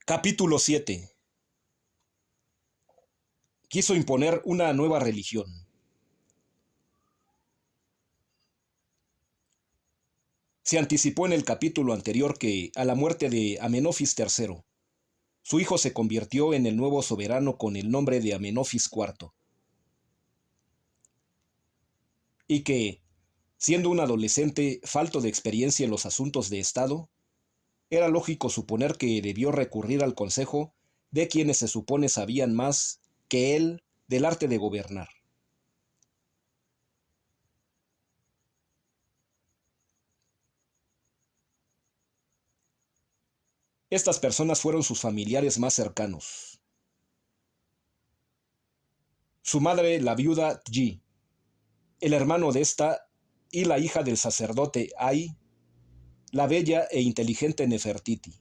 Capítulo 7. Quiso imponer una nueva religión. Se anticipó en el capítulo anterior que, a la muerte de Amenofis III, su hijo se convirtió en el nuevo soberano con el nombre de Amenofis IV, y que, siendo un adolescente falto de experiencia en los asuntos de Estado, era lógico suponer que debió recurrir al consejo de quienes se supone sabían más que él del arte de gobernar. Estas personas fueron sus familiares más cercanos. Su madre, la viuda Yi, el hermano de esta y la hija del sacerdote Ai, la bella e inteligente Nefertiti.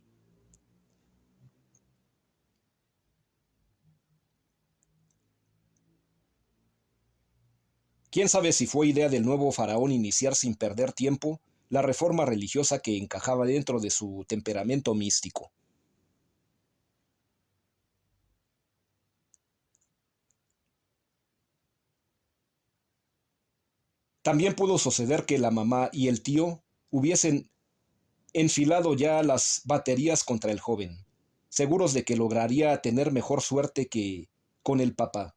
¿Quién sabe si fue idea del nuevo faraón iniciar sin perder tiempo la reforma religiosa que encajaba dentro de su temperamento místico? También pudo suceder que la mamá y el tío hubiesen enfilado ya las baterías contra el joven, seguros de que lograría tener mejor suerte que con el papá.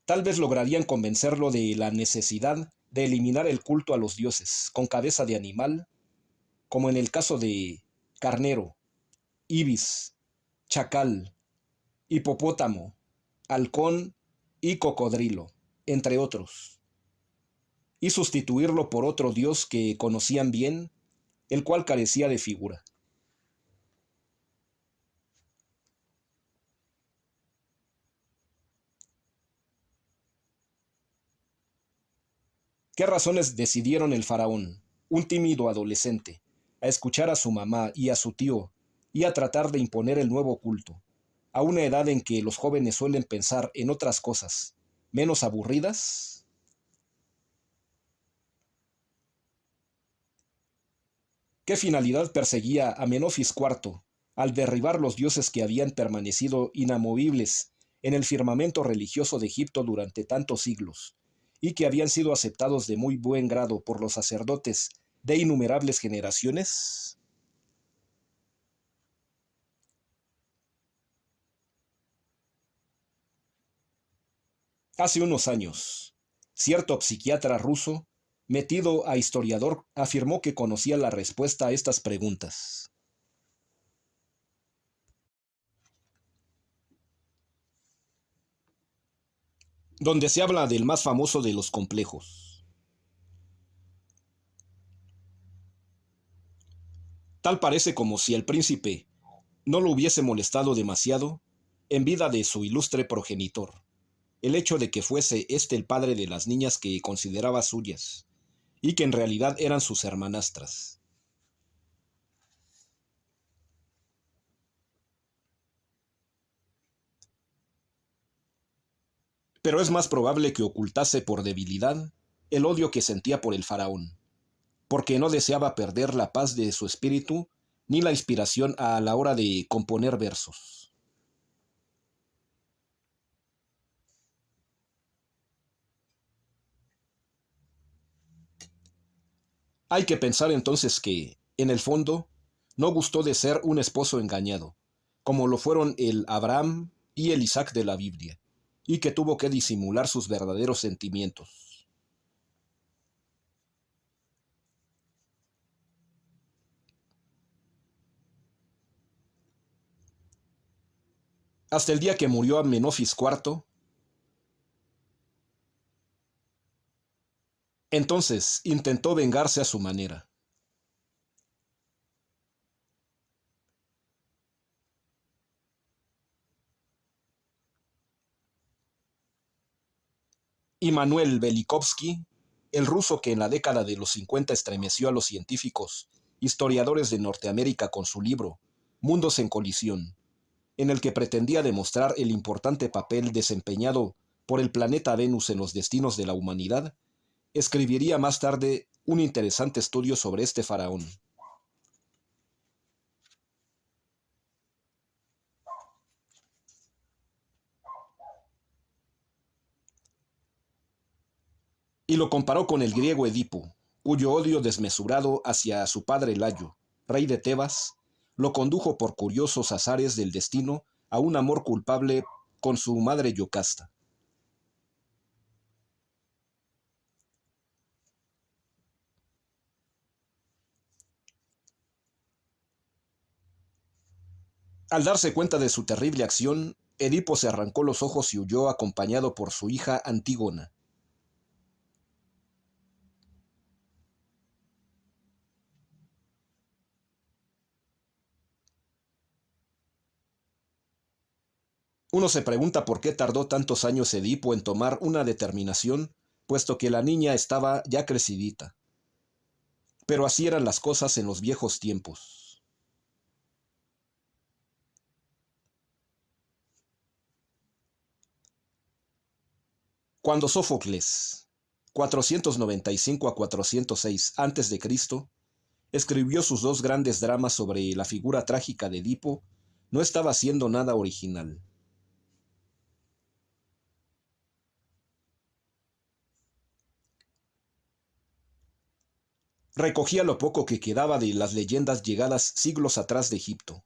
Tal vez lograrían convencerlo de la necesidad de eliminar el culto a los dioses con cabeza de animal, como en el caso de carnero, ibis, chacal, hipopótamo, halcón y cocodrilo, entre otros, y sustituirlo por otro dios que conocían bien, el cual carecía de figura. ¿Qué razones decidieron el faraón, un tímido adolescente, a escuchar a su mamá y a su tío y a tratar de imponer el nuevo culto, a una edad en que los jóvenes suelen pensar en otras cosas menos aburridas? ¿Qué finalidad perseguía Amenofis IV al derribar los dioses que habían permanecido inamovibles en el firmamento religioso de Egipto durante tantos siglos y que habían sido aceptados de muy buen grado por los sacerdotes de innumerables generaciones? Hace unos años, cierto psiquiatra ruso, metido a historiador, afirmó que conocía la respuesta a estas preguntas. Donde se habla del más famoso de los complejos. Tal parece como si el príncipe no lo hubiese molestado demasiado, en vida de su ilustre progenitor, el hecho de que fuese este el padre de las niñas que consideraba suyas, y que en realidad eran sus hermanastras. Pero es más probable que ocultase por debilidad el odio que sentía por el faraón, porque no deseaba perder la paz de su espíritu ni la inspiración a la hora de componer versos. Hay que pensar entonces que, en el fondo, no gustó de ser un esposo engañado, como lo fueron el Abraham y el Isaac de la Biblia, y que tuvo que disimular sus verdaderos sentimientos. Hasta el día que murió Amenofis IV, entonces intentó vengarse a su manera. Immanuel Velikovsky, el ruso que en la década de los 50 estremeció a los científicos, historiadores de Norteamérica con su libro Mundos en colisión, en el que pretendía demostrar el importante papel desempeñado por el planeta Venus en los destinos de la humanidad, escribiría más tarde un interesante estudio sobre este faraón. Y lo comparó con el griego Edipo, cuyo odio desmesurado hacia su padre Layo, rey de Tebas, lo condujo por curiosos azares del destino a un amor culpable con su madre Yocasta. Al darse cuenta de su terrible acción, Edipo se arrancó los ojos y huyó acompañado por su hija Antígona. Uno se pregunta por qué tardó tantos años Edipo en tomar una determinación, puesto que la niña estaba ya crecidita. Pero así eran las cosas en los viejos tiempos. Cuando Sófocles, 495 a 406 a.C., escribió sus dos grandes dramas sobre la figura trágica de Edipo, no estaba haciendo nada original. Recogía lo poco que quedaba de las leyendas llegadas siglos atrás de Egipto.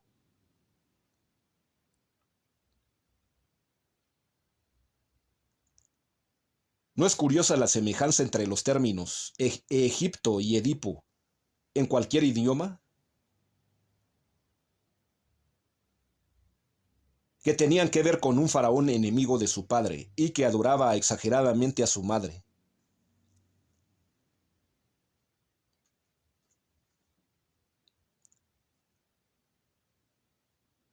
¿No es curiosa la semejanza entre los términos Egipto y Edipo en cualquier idioma? Que tenían que ver con un faraón enemigo de su padre y que adoraba exageradamente a su madre.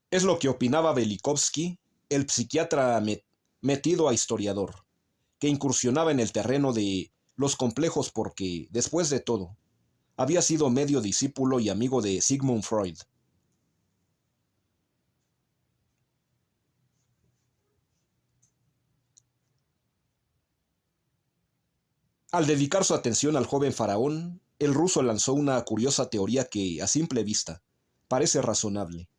Es lo que opinaba Velikovsky, el psiquiatra metido a historiador, que incursionaba en el terreno de los complejos porque, después de todo, había sido medio discípulo y amigo de Sigmund Freud. Al dedicar su atención al joven faraón, el ruso lanzó una curiosa teoría que, a simple vista, parece razonable.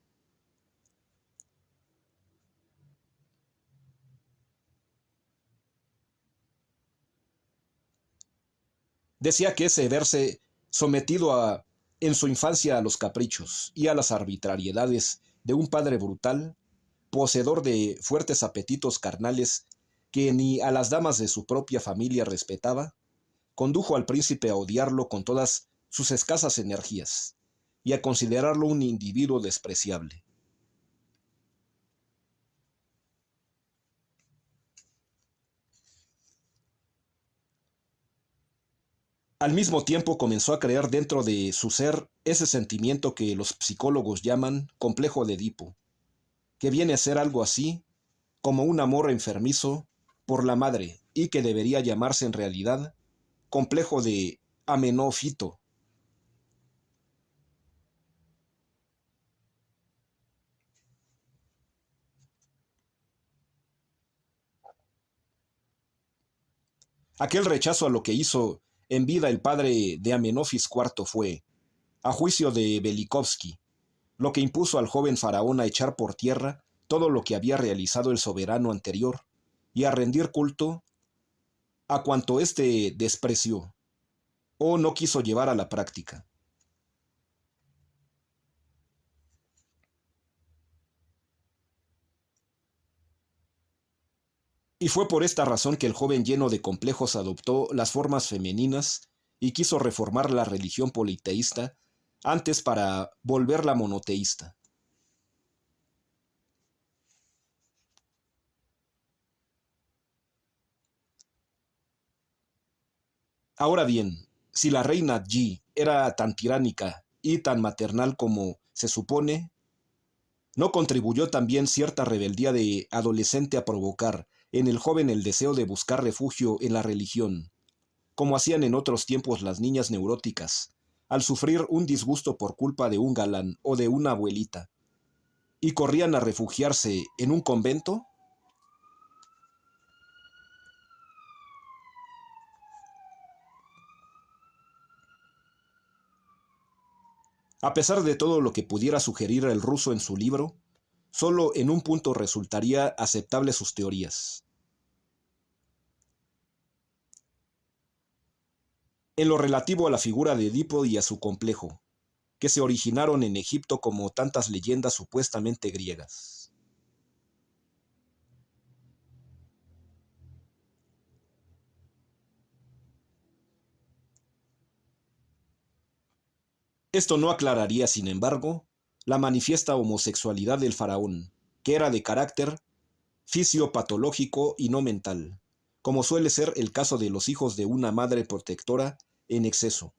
Decía que ese verse sometido en su infancia a los caprichos y a las arbitrariedades de un padre brutal, poseedor de fuertes apetitos carnales que ni a las damas de su propia familia respetaba, condujo al príncipe a odiarlo con todas sus escasas energías y a considerarlo un individuo despreciable. Al mismo tiempo comenzó a crear dentro de su ser ese sentimiento que los psicólogos llaman complejo de Edipo, que viene a ser algo así como un amor enfermizo por la madre y que debería llamarse en realidad complejo de Amenófito. Aquel rechazo a lo que hizo en vida el padre de Amenofis IV fue, a juicio de Velikovsky, lo que impuso al joven faraón a echar por tierra todo lo que había realizado el soberano anterior y a rendir culto a cuanto éste despreció o no quiso llevar a la práctica. Y fue por esta razón que el joven lleno de complejos adoptó las formas femeninas y quiso reformar la religión politeísta antes para volverla monoteísta. Ahora bien, si la reina Yi era tan tiránica y tan maternal como se supone, ¿no contribuyó también cierta rebeldía de adolescente a provocar en el joven el deseo de buscar refugio en la religión, como hacían en otros tiempos las niñas neuróticas, al sufrir un disgusto por culpa de un galán o de una abuelita, y corrían a refugiarse en un convento? A pesar de todo lo que pudiera sugerir el ruso en su libro, solo en un punto resultaría aceptable sus teorías. En lo relativo a la figura de Edipo y a su complejo, que se originaron en Egipto como tantas leyendas supuestamente griegas. Esto no aclararía, sin embargo, la manifiesta homosexualidad del faraón, que era de carácter fisiopatológico y no mental, como suele ser el caso de los hijos de una madre protectora en exceso.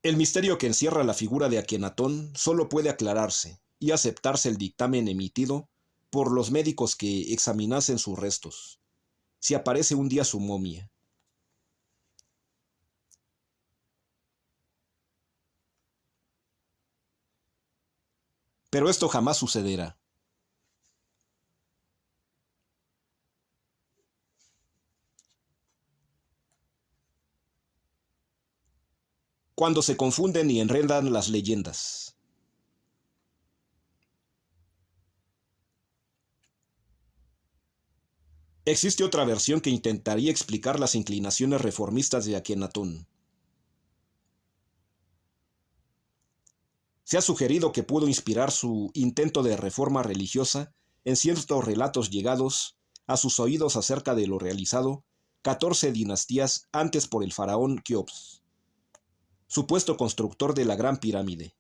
El misterio que encierra la figura de Akenatón solo puede aclararse y aceptarse el dictamen emitido por los médicos que examinasen sus restos, si aparece un día su momia. Pero esto jamás sucederá. Cuando se confunden y enredan las leyendas. Existe otra versión que intentaría explicar las inclinaciones reformistas de Akenatón. Se ha sugerido que pudo inspirar su intento de reforma religiosa en ciertos relatos llegados a sus oídos acerca de lo realizado 14 dinastías antes por el faraón Keops, supuesto constructor de la Gran Pirámide.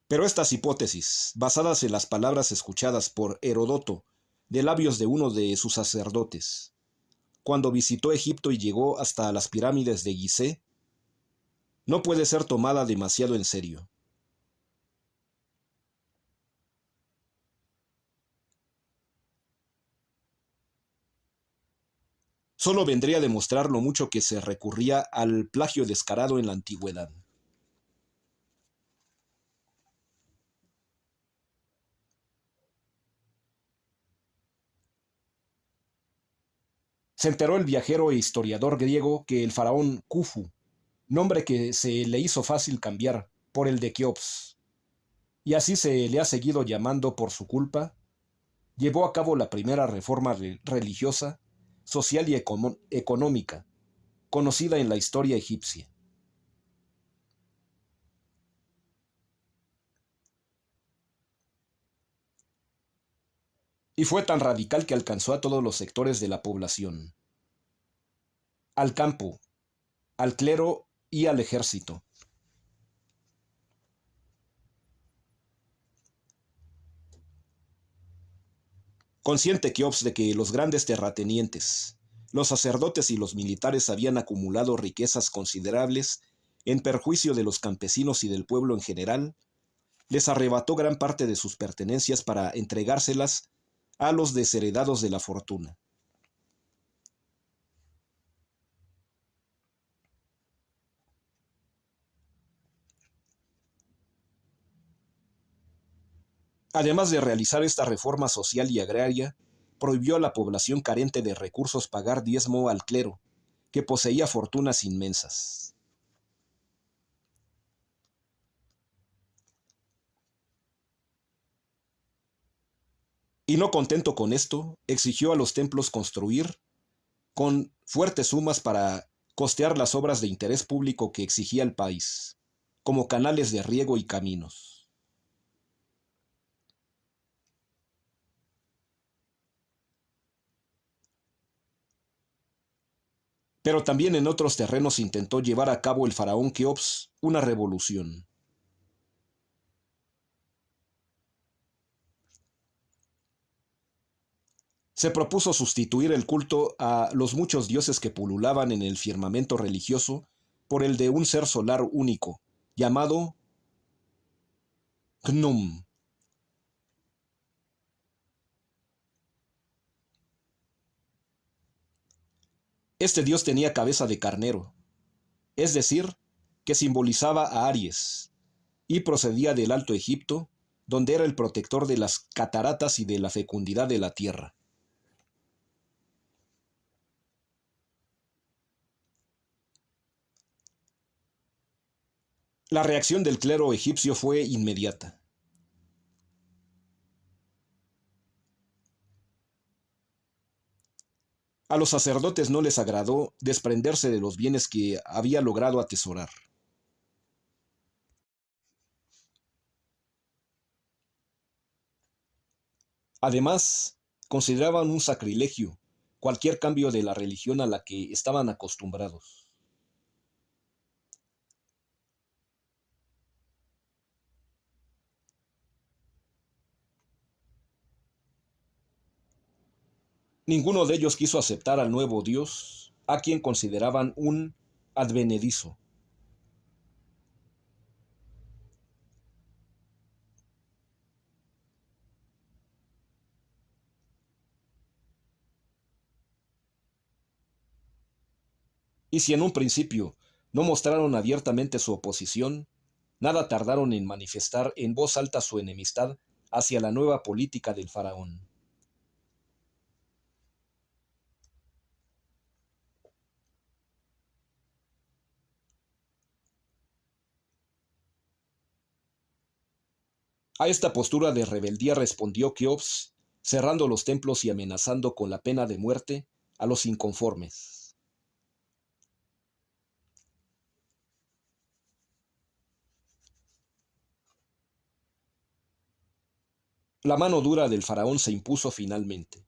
Pero estas hipótesis, basadas en las palabras escuchadas por Herodoto de labios de uno de sus sacerdotes, cuando visitó Egipto y llegó hasta las pirámides de Gizeh, no puede ser tomada demasiado en serio. Solo vendría a demostrar lo mucho que se recurría al plagio descarado en la antigüedad. Se enteró el viajero e historiador griego que el faraón Khufu, nombre que se le hizo fácil cambiar por el de Keops, y así se le ha seguido llamando por su culpa, llevó a cabo la primera reforma religiosa, social y económica conocida en la historia egipcia. Y fue tan radical que alcanzó a todos los sectores de la población, al campo, al clero y al ejército. Consciente Keops de que los grandes terratenientes, los sacerdotes y los militares habían acumulado riquezas considerables en perjuicio de los campesinos y del pueblo en general, les arrebató gran parte de sus pertenencias para entregárselas a los desheredados de la fortuna. Además de realizar esta reforma social y agraria, prohibió a la población carente de recursos pagar diezmo al clero, que poseía fortunas inmensas. Y no contento con esto, exigió a los templos construir con fuertes sumas para costear las obras de interés público que exigía el país, como canales de riego y caminos. Pero también en otros terrenos intentó llevar a cabo el faraón Keops una revolución. Se propuso sustituir el culto a los muchos dioses que pululaban en el firmamento religioso por el de un ser solar único, llamado Khnum. Este dios tenía cabeza de carnero, es decir, que simbolizaba a Aries, y procedía del Alto Egipto, donde era el protector de las cataratas y de la fecundidad de la tierra. La reacción del clero egipcio fue inmediata. A los sacerdotes no les agradó desprenderse de los bienes que había logrado atesorar. Además, consideraban un sacrilegio cualquier cambio de la religión a la que estaban acostumbrados. Ninguno de ellos quiso aceptar al nuevo Dios, a quien consideraban un advenedizo. Y si en un principio no mostraron abiertamente su oposición, nada tardaron en manifestar en voz alta su enemistad hacia la nueva política del faraón. A esta postura de rebeldía respondió Keops, cerrando los templos y amenazando con la pena de muerte a los inconformes. La mano dura del faraón se impuso finalmente.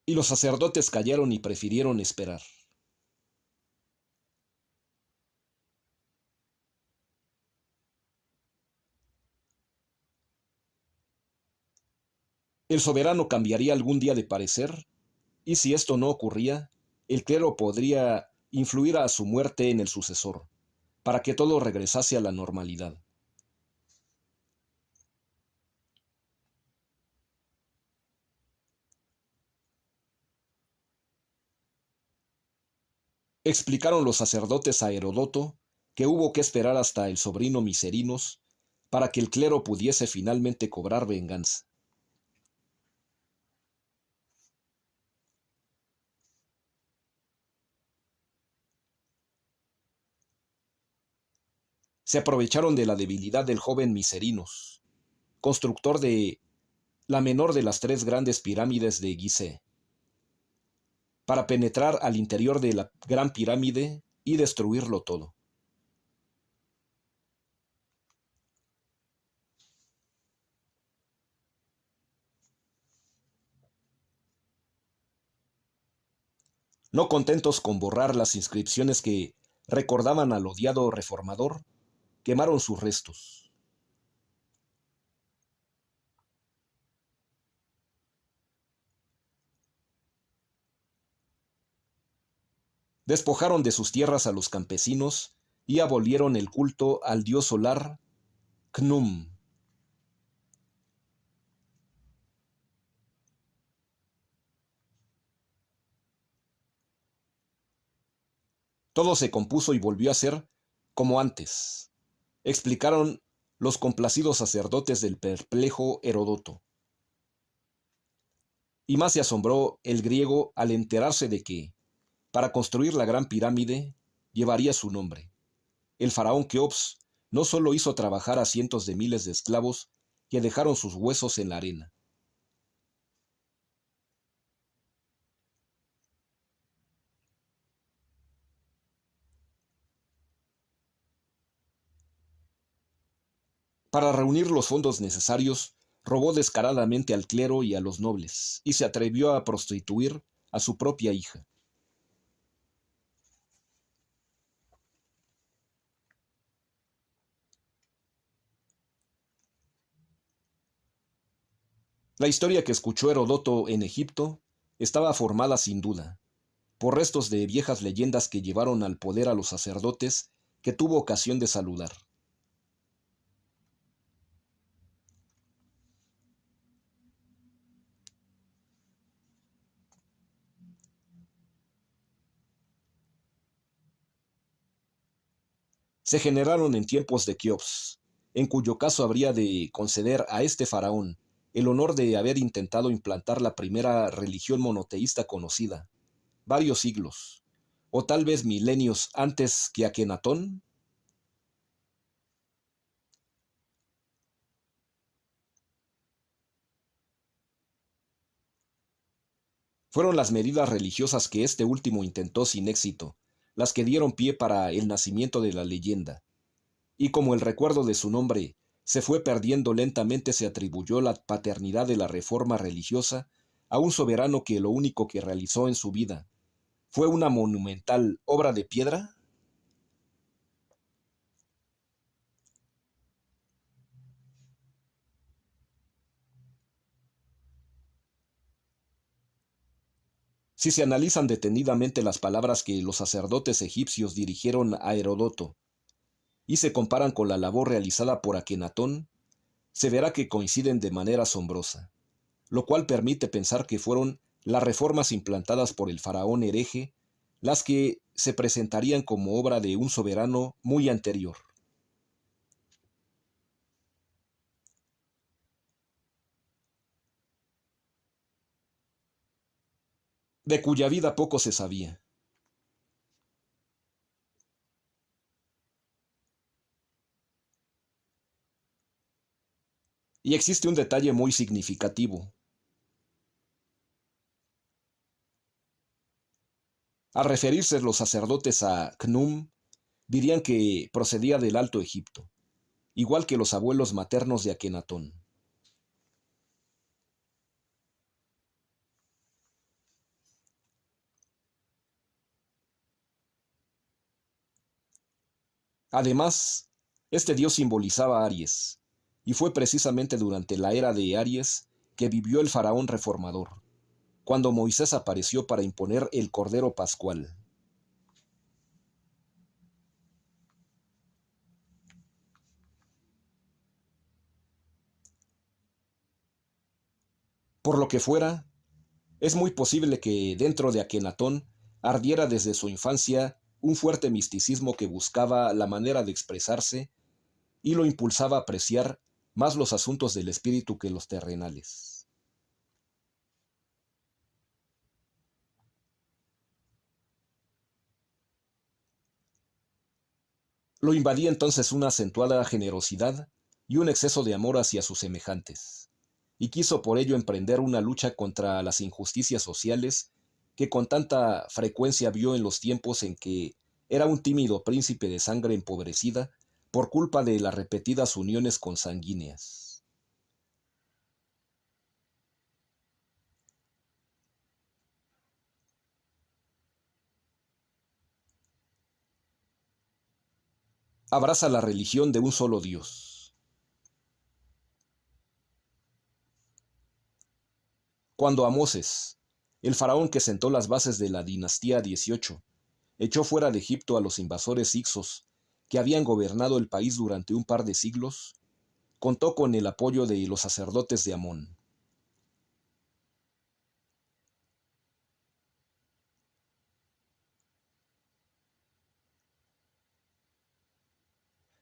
Y los sacerdotes callaron y prefirieron esperar. El soberano cambiaría algún día de parecer, y si esto no ocurría, el clero podría influir a su muerte en el sucesor, para que todo regresase a la normalidad. Explicaron los sacerdotes a Herodoto que hubo que esperar hasta el sobrino Miserinos para que el clero pudiese finalmente cobrar venganza. Se aprovecharon de la debilidad del joven Miserinos, constructor de la menor de las tres grandes pirámides de Gizeh, para penetrar al interior de la gran pirámide y destruirlo todo. No contentos con borrar las inscripciones que recordaban al odiado reformador, quemaron sus restos. Despojaron de sus tierras a los campesinos y abolieron el culto al dios solar Khnum. Todo se compuso y volvió a ser como antes, explicaron los complacidos sacerdotes del perplejo Herodoto. Y más se asombró el griego al enterarse de que, para construir la gran pirámide, llevaría su nombre. El faraón Keops no solo hizo trabajar a cientos de miles de esclavos que dejaron sus huesos en la arena. Para reunir los fondos necesarios, robó descaradamente al clero y a los nobles, y se atrevió a prostituir a su propia hija. La historia que escuchó Herodoto en Egipto estaba formada sin duda por restos de viejas leyendas que llevaron al poder a los sacerdotes que tuvo ocasión de saludar. se generaron en tiempos de Keops, en cuyo caso habría de conceder a este faraón el honor de haber intentado implantar la primera religión monoteísta conocida, varios siglos, o tal vez milenios antes que Akenatón. Fueron las medidas religiosas que este último intentó sin éxito, las que dieron pie para el nacimiento de la leyenda, y como el recuerdo de su nombre se fue perdiendo lentamente, se atribuyó la paternidad de la reforma religiosa a un soberano que lo único que realizó en su vida fue una monumental obra de piedra. Si se analizan detenidamente las palabras que los sacerdotes egipcios dirigieron a Herodoto y se comparan con la labor realizada por Akenatón, se verá que coinciden de manera asombrosa, lo cual permite pensar que fueron las reformas implantadas por el faraón hereje las que se presentarían como obra de un soberano muy anterior, de cuya vida poco se sabía. Y existe un detalle muy significativo. Al referirse los sacerdotes a Khnum, dirían que procedía del Alto Egipto, igual que los abuelos maternos de Akenatón. Además, este dios simbolizaba a Aries, y fue precisamente durante la era de Aries que vivió el faraón reformador, cuando Moisés apareció para imponer el Cordero Pascual. Por lo que fuera, es muy posible que dentro de Akenatón ardiera desde su infancia un fuerte misticismo que buscaba la manera de expresarse y lo impulsaba a apreciar más los asuntos del espíritu que los terrenales. Lo invadía entonces una acentuada generosidad y un exceso de amor hacia sus semejantes, y quiso por ello emprender una lucha contra las injusticias sociales que con tanta frecuencia vio en los tiempos en que era un tímido príncipe de sangre empobrecida por culpa de las repetidas uniones consanguíneas. Abraza la religión de un solo Dios. Cuando Amoses, el faraón que sentó las bases de la dinastía 18, echó fuera de Egipto a los invasores hicsos que habían gobernado el país durante un par de siglos, contó con el apoyo de los sacerdotes de Amón.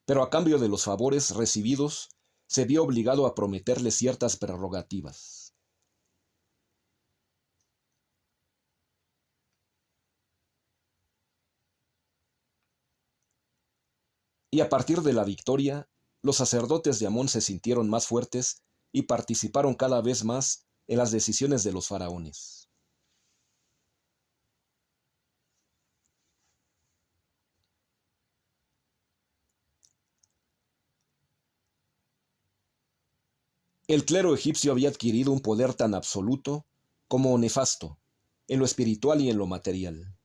Pero a cambio de los favores recibidos, se vio obligado a prometerle ciertas prerrogativas. Y a partir de la victoria, los sacerdotes de Amón se sintieron más fuertes y participaron cada vez más en las decisiones de los faraones. El clero egipcio había adquirido un poder tan absoluto como nefasto, en lo espiritual y en lo material.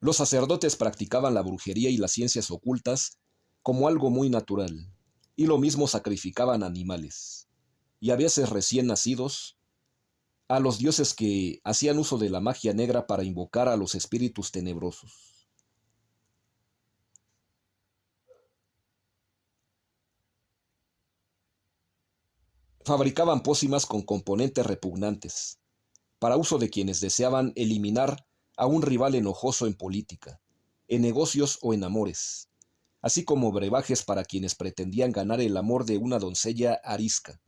Los sacerdotes practicaban la brujería y las ciencias ocultas como algo muy natural, y lo mismo sacrificaban animales, y a veces recién nacidos, a los dioses que hacían uso de la magia negra para invocar a los espíritus tenebrosos. Fabricaban pócimas con componentes repugnantes, para uso de quienes deseaban eliminar a un rival enojoso en política, en negocios o en amores, así como brebajes para quienes pretendían ganar el amor de una doncella arisca.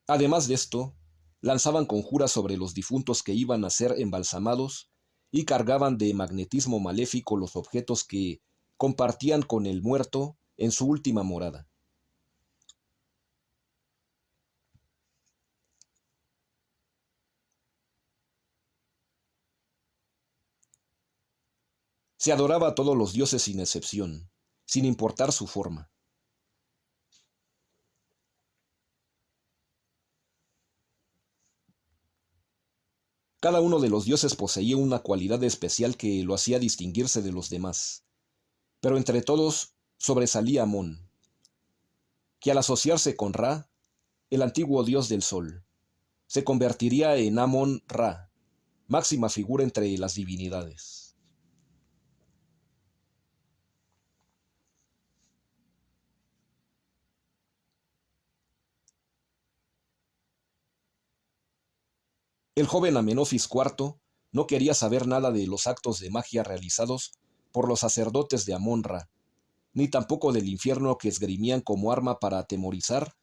Además de esto, lanzaban conjuras sobre los difuntos que iban a ser embalsamados y cargaban de magnetismo maléfico los objetos que compartían con el muerto en su última morada. Se adoraba a todos los dioses sin excepción, sin importar su forma. Cada uno de los dioses poseía una cualidad especial que lo hacía distinguirse de los demás, pero entre todos sobresalía Amón, que al asociarse con Ra, el antiguo dios del sol, se convertiría en Amón-Ra, máxima figura entre las divinidades. El joven Amenofis IV no quería saber nada de los actos de magia realizados por los sacerdotes de Amón-Ra, ni tampoco del infierno que esgrimían como arma para atemorizar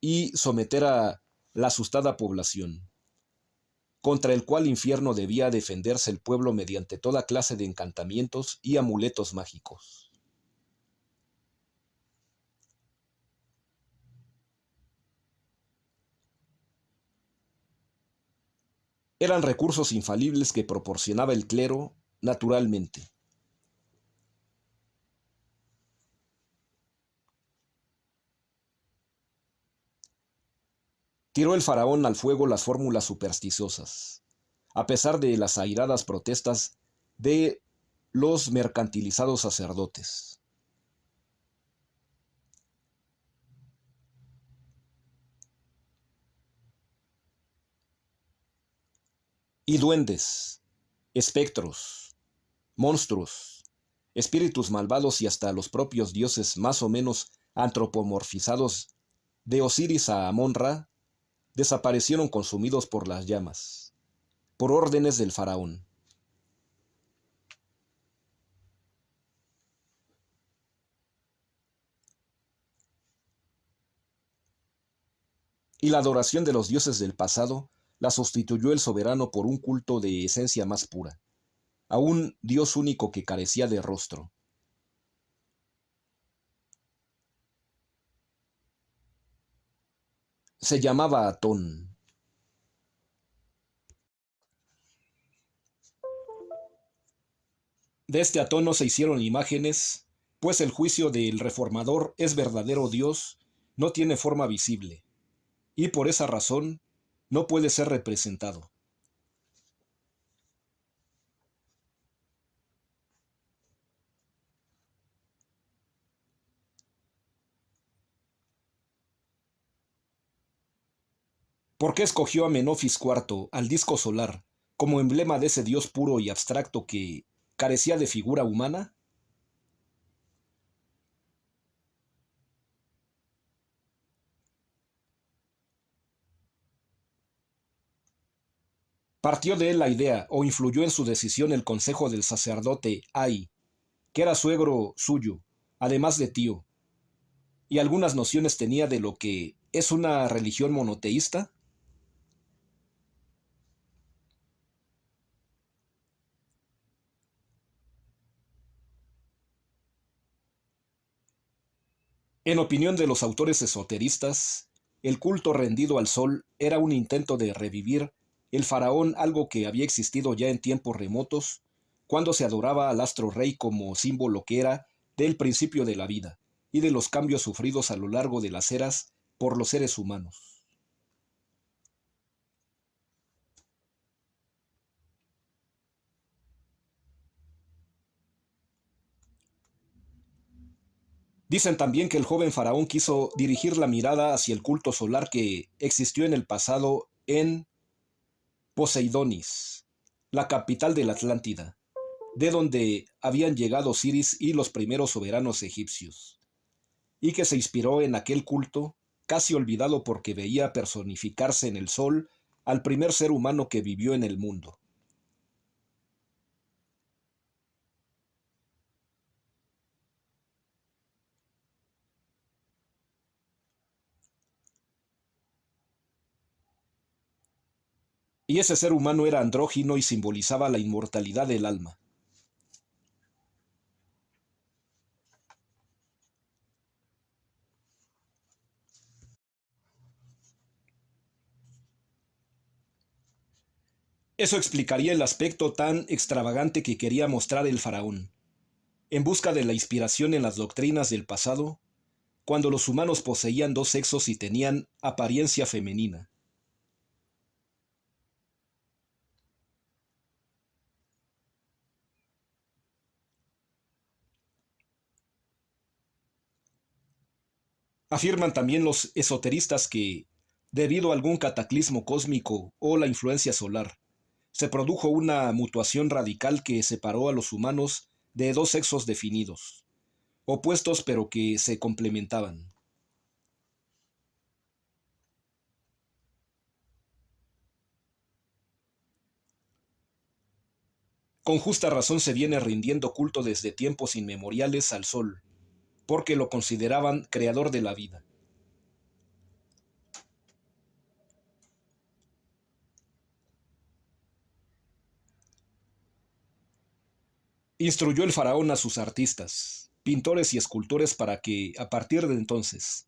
y someter a la asustada población, contra el cual infierno debía defenderse el pueblo mediante toda clase de encantamientos y amuletos mágicos. Eran recursos infalibles que proporcionaba el clero naturalmente. Tiró el faraón al fuego las fórmulas supersticiosas, a pesar de las airadas protestas de los mercantilizados sacerdotes. Y duendes, espectros, monstruos, espíritus malvados y hasta los propios dioses más o menos antropomorfizados de Osiris a Amon-Ra desaparecieron consumidos por las llamas, por órdenes del faraón. Y la adoración de los dioses del pasado la sustituyó el soberano por un culto de esencia más pura, a un Dios único que carecía de rostro. Se llamaba Atón. De este Atón no se hicieron imágenes, pues el juicio del reformador es verdadero Dios, no tiene forma visible, y por esa razón no puede ser representado. ¿Por qué escogió a Menofis IV, al disco solar, como emblema de ese Dios puro y abstracto que carecía de figura humana? Partió de él la idea, o influyó en su decisión el consejo del sacerdote Ai, que era suegro suyo, además de tío, y algunas nociones tenía de lo que es una religión monoteísta. En opinión de los autores esoteristas, el culto rendido al sol era un intento de revivir el faraón, algo que había existido ya en tiempos remotos, cuando se adoraba al astro rey como símbolo que era del principio de la vida y de los cambios sufridos a lo largo de las eras por los seres humanos. Dicen también que el joven faraón quiso dirigir la mirada hacia el culto solar que existió en el pasado en Poseidonis, la capital de la Atlántida. de donde habían llegado Osiris y los primeros soberanos egipcios, y que se inspiró en aquel culto, casi olvidado porque veía personificarse en el sol al primer ser humano que vivió en el mundo. Y ese ser humano era andrógino y simbolizaba la inmortalidad del alma. Eso explicaría el aspecto tan extravagante que quería mostrar el faraón, en busca de la inspiración en las doctrinas del pasado, cuando los humanos poseían dos sexos y tenían apariencia femenina. Afirman también los esoteristas que, debido a algún cataclismo cósmico o la influencia solar, se produjo una mutuación radical que separó a los humanos de dos sexos definidos, opuestos pero que se complementaban. Con justa razón se viene rindiendo culto desde tiempos inmemoriales al sol, porque lo consideraban creador de la vida. Instruyó el faraón a sus artistas, pintores y escultores para que, a partir de entonces,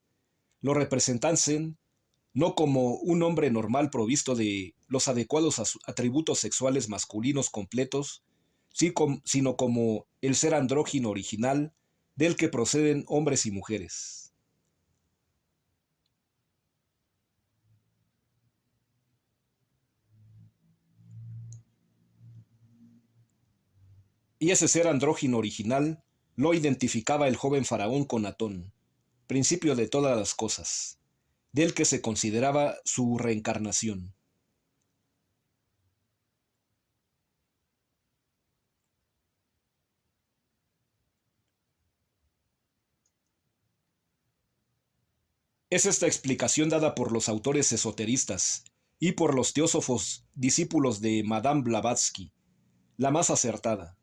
lo representasen no como un hombre normal provisto de los adecuados atributos sexuales masculinos completos, sino como el ser andrógino original del que proceden hombres y mujeres. Y ese ser andrógino original lo identificaba el joven faraón con Atón, principio de todas las cosas, del que se consideraba su reencarnación. Es esta explicación dada por los autores esoteristas y por los teósofos discípulos de Madame Blavatsky, la más acertada,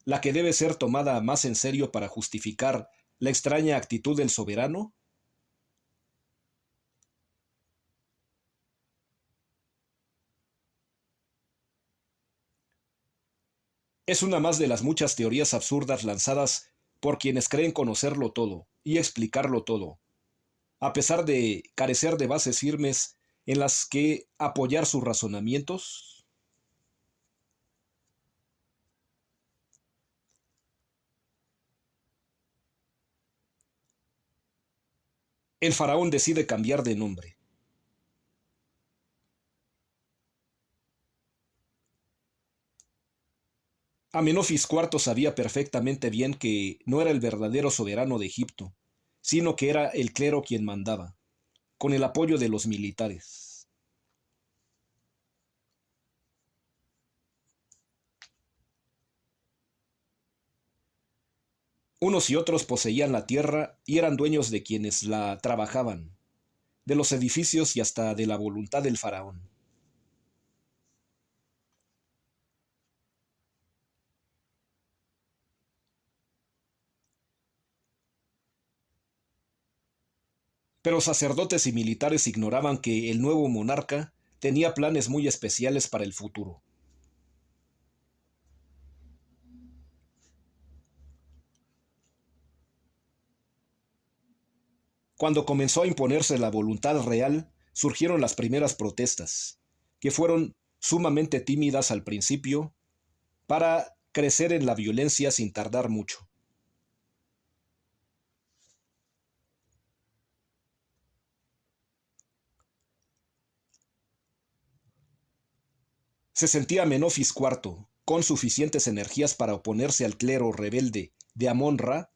la que debe ser tomada más en serio para justificar la extraña actitud del soberano. Es una más de las muchas teorías absurdas lanzadas por quienes creen conocerlo todo y explicarlo todo, a pesar de carecer de bases firmes en las que apoyar sus razonamientos. El faraón decide cambiar de nombre. Amenofis IV sabía perfectamente bien que no era el verdadero soberano de Egipto, sino que era el clero quien mandaba, con el apoyo de los militares. Unos y otros poseían la tierra y eran dueños de quienes la trabajaban, de los edificios y hasta de la voluntad del faraón. Pero sacerdotes y militares ignoraban que el nuevo monarca tenía planes muy especiales para el futuro. Cuando comenzó a imponerse la voluntad real, surgieron las primeras protestas, que fueron sumamente tímidas al principio, para crecer en la violencia sin tardar mucho. Se sentía Menofis IV con suficientes energías para oponerse al clero rebelde de Amon-Ra.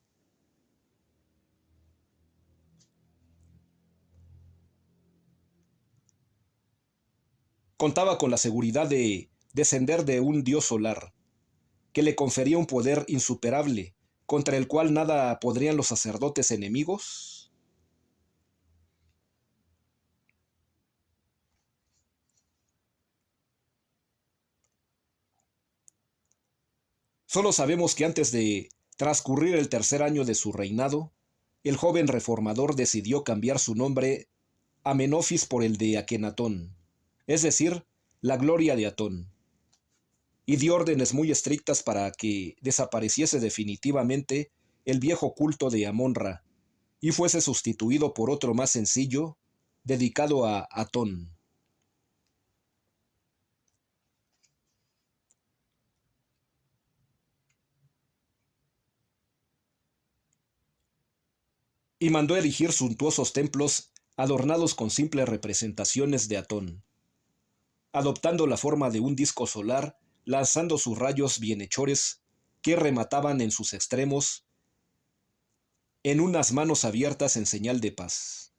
Contaba con la seguridad de descender de un dios solar, que le confería un poder insuperable, contra el cual nada podrían los sacerdotes enemigos? Solo sabemos que antes de transcurrir el tercer año de su reinado, el joven reformador decidió cambiar su nombre Amenofis por el de Akenatón, es decir, la gloria de Atón, y dio órdenes muy estrictas para que desapareciese definitivamente el viejo culto de Amon-Ra y fuese sustituido por otro más sencillo, dedicado a Atón. Y mandó erigir suntuosos templos adornados con simples representaciones de Atón, adoptando la forma de un disco solar, lanzando sus rayos bienhechores que remataban en sus extremos en unas manos abiertas en señal de paz.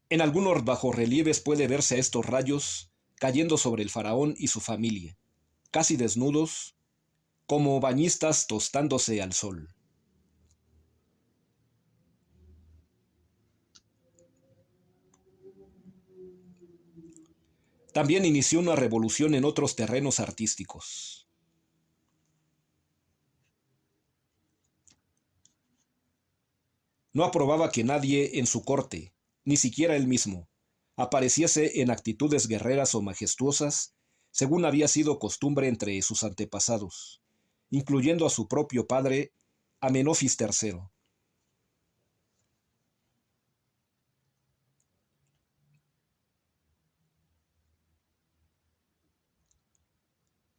En algunos bajorrelieves puede verse a estos rayos cayendo sobre el faraón y su familia, casi desnudos, como bañistas tostándose al sol. También inició una revolución en otros terrenos artísticos. No aprobaba que nadie en su corte, ni siquiera él mismo, apareciese en actitudes guerreras o majestuosas, según había sido costumbre entre sus antepasados, incluyendo a su propio padre, Amenofis III.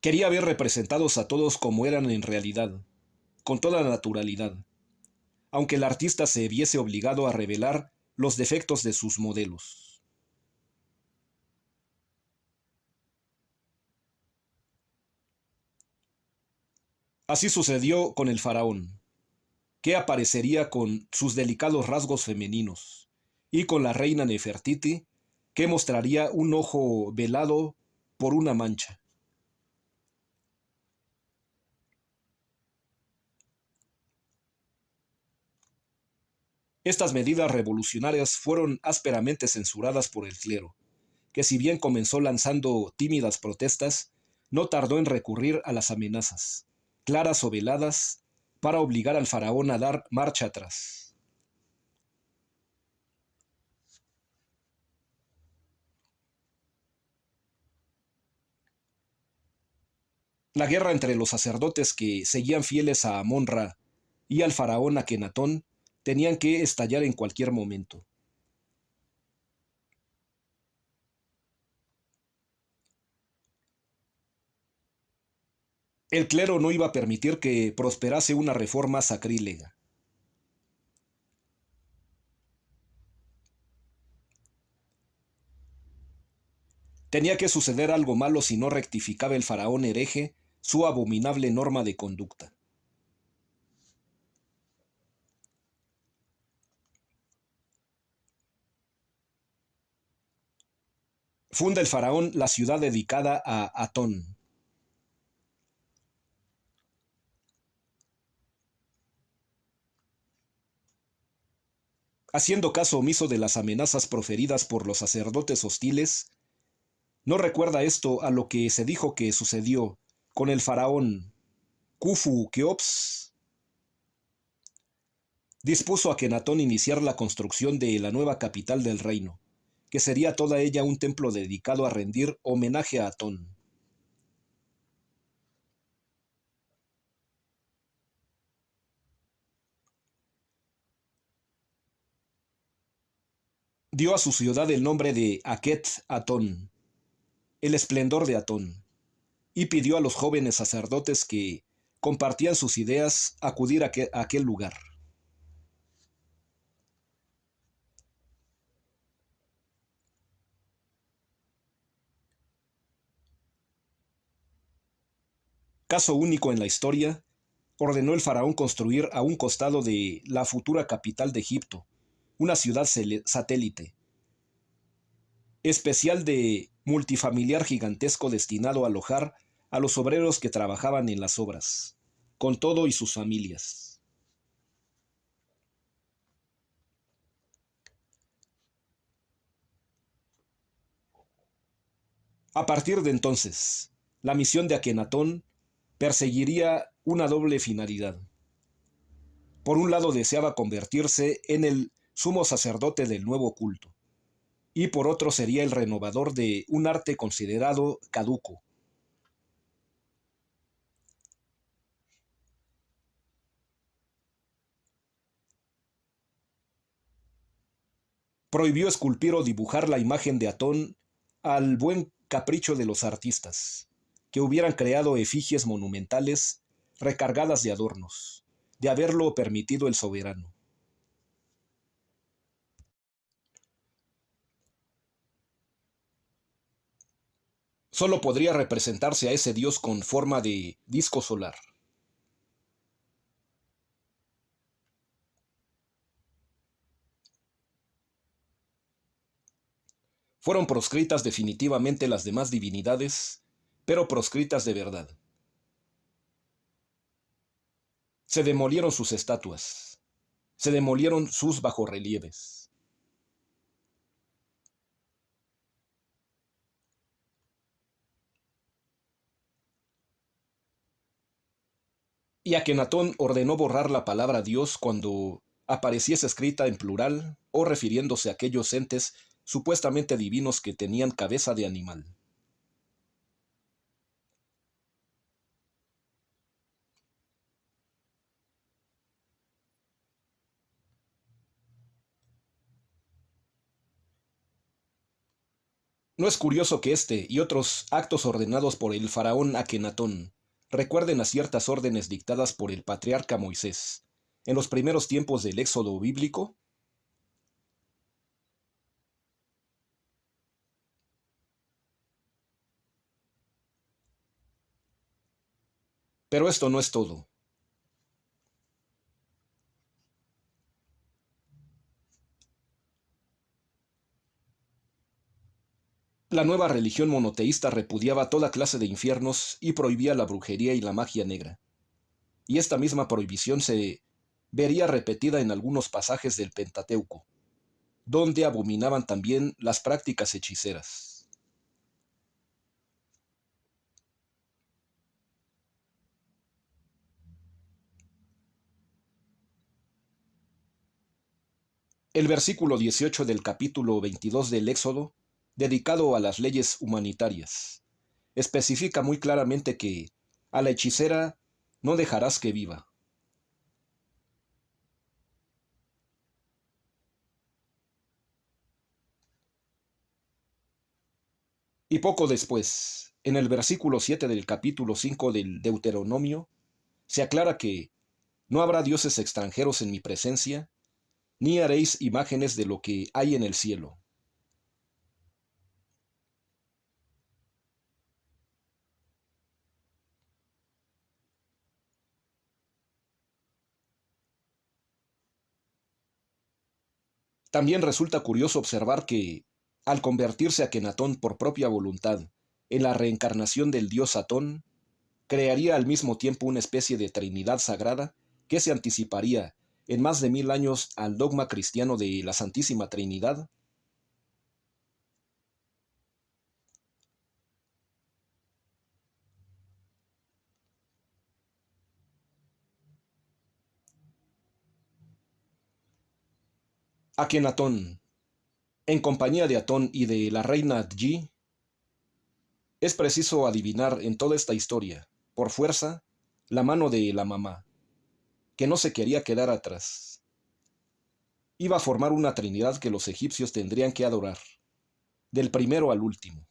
Quería ver representados a todos como eran en realidad, con toda naturalidad, aunque el artista se viese obligado a revelar los defectos de sus modelos. Así sucedió con el faraón, que aparecería con sus delicados rasgos femeninos, y con la reina Nefertiti, que mostraría un ojo velado por una mancha. Estas medidas revolucionarias fueron ásperamente censuradas por el clero, que si bien comenzó lanzando tímidas protestas, no tardó en recurrir a las amenazas, claras o veladas, para obligar al faraón a dar marcha atrás. La guerra entre los sacerdotes que seguían fieles a Amon-Ra y al faraón Akenatón tenían que estallar en cualquier momento. El clero no iba a permitir que prosperase una reforma sacrílega. Tenía que suceder algo malo si no rectificaba el faraón hereje su abominable norma de conducta. Funda el faraón la ciudad dedicada a Atón. Haciendo caso omiso de las amenazas proferidas por los sacerdotes hostiles, no recuerda esto a lo que se dijo que sucedió con el faraón Khufu Keops. Dispuso a Akenatón iniciar la construcción de la nueva capital del reino, que sería toda ella un templo dedicado a rendir homenaje a Atón. Dio a su ciudad el nombre de Akhet Atón, el esplendor de Atón, y pidió a los jóvenes sacerdotes que compartían sus ideas acudir a aquel lugar. Caso único en la historia, ordenó el faraón construir a un costado de la futura capital de Egipto, una ciudad satélite, especial de multifamiliar gigantesco destinado a alojar a los obreros que trabajaban en las obras, con todo y sus familias. A partir de entonces, la misión de Akenatón perseguiría una doble finalidad. Por un lado deseaba convertirse en el sumo sacerdote del nuevo culto, y por otro sería el renovador de un arte considerado caduco. Prohibió esculpir o dibujar la imagen de Atón al buen capricho de los artistas, que hubieran creado efigies monumentales recargadas de adornos, de haberlo permitido el soberano. Solo podría representarse a ese dios con forma de disco solar. Fueron proscritas definitivamente las demás divinidades, pero proscritas de verdad. Se demolieron sus estatuas, se demolieron sus bajorrelieves. Y Akenatón ordenó borrar la palabra Dios cuando apareciese escrita en plural o refiriéndose a aquellos entes supuestamente divinos que tenían cabeza de animal. ¿No es curioso que este y otros actos ordenados por el faraón Akenatón recuerden a ciertas órdenes dictadas por el patriarca Moisés en los primeros tiempos del éxodo bíblico? Pero esto no es todo. La nueva religión monoteísta repudiaba toda clase de infiernos y prohibía la brujería y la magia negra. Y esta misma prohibición se vería repetida en algunos pasajes del Pentateuco, donde abominaban también las prácticas hechiceras. El versículo 18 del capítulo 22 del Éxodo, dedicado a las leyes humanitarias, especifica muy claramente que a la hechicera no dejarás que viva. Y poco después, en el versículo 7 del capítulo 5 del Deuteronomio, se aclara que no habrá dioses extranjeros en mi presencia, ni haréis imágenes de lo que hay en el cielo. También resulta curioso observar que, al convertirse Akenatón por propia voluntad en la reencarnación del dios Atón, crearía al mismo tiempo una especie de Trinidad sagrada que se anticiparía en más de 1000 años al dogma cristiano de la Santísima Trinidad. Akenatón, en compañía de Atón y de la reina Dji, es preciso adivinar en toda esta historia, por fuerza, la mano de la mamá, que no se quería quedar atrás. Iba a formar una trinidad que los egipcios tendrían que adorar, del primero al último.